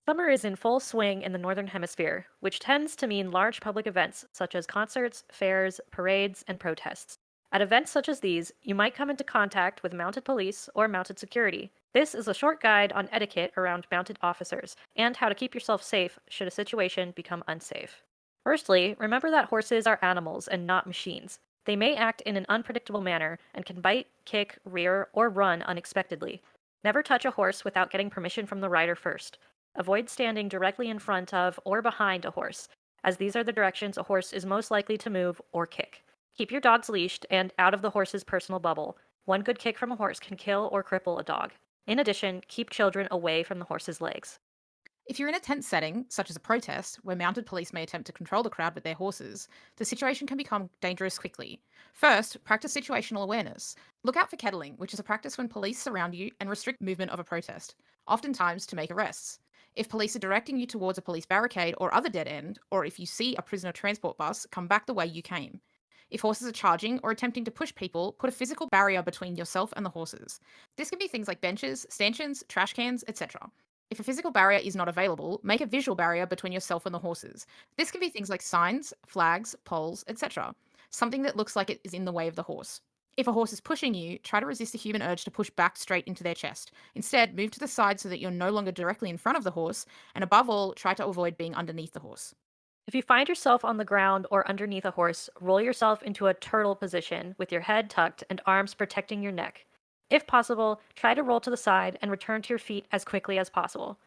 Summer is in full swing in the Northern Hemisphere, which tends to mean large public events such as concerts, fairs, parades, and protests. At events such as these, you might come into contact with mounted police or mounted security. This is a short guide on etiquette around mounted officers and how to keep yourself safe should a situation become unsafe. Firstly, remember that horses are animals and not machines. They may act in an unpredictable manner and can bite, kick, rear, or run unexpectedly. Never touch a horse without getting permission from the rider first. Avoid standing directly in front of or behind a horse, as these are the directions a horse is most likely to move or kick. Keep your dogs leashed and out of the horse's personal bubble. One good kick from a horse can kill or cripple a dog. In addition, keep children away from the horse's legs. If you're in a tense setting, such as a protest, where mounted police may attempt to control the crowd with their horses, the situation can become dangerous quickly. First, practice situational awareness. Look out for kettling, which is a practice when police surround you and restrict movement of a protest, oftentimes to make arrests. If police are directing you towards a police barricade or other dead end, or if you see a prisoner transport bus, come back the way you came. If horses are charging or attempting to push people, put a physical barrier between yourself and the horses. This can be things like benches, stanchions, trash cans, etc. If a physical barrier is not available, make a visual barrier between yourself and the horses. This can be things like signs, flags, poles, etc. Something that looks like it is in the way of the horse. If a horse is pushing you, try to resist the human urge to push back straight into their chest. Instead, move to the side so that you're no longer directly in front of the horse, and above all, try to avoid being underneath the horse. If you find yourself on the ground or underneath a horse, roll yourself into a turtle position with your head tucked and arms protecting your neck. If possible, try to roll to the side and return to your feet as quickly as possible.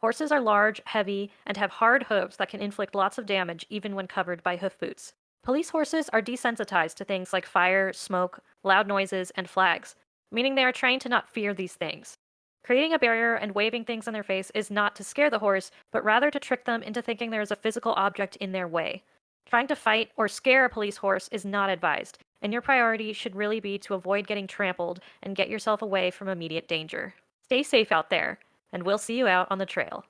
Horses are large, heavy, and have hard hooves that can inflict lots of damage even when covered by hoof boots. Police horses are desensitized to things like fire, smoke, loud noises, and flags, meaning they are trained to not fear these things. Creating a barrier and waving things in their face is not to scare the horse, but rather to trick them into thinking there is a physical object in their way. Trying to fight or scare a police horse is not advised, and your priority should really be to avoid getting trampled and get yourself away from immediate danger. Stay safe out there, and we'll see you out on the trail.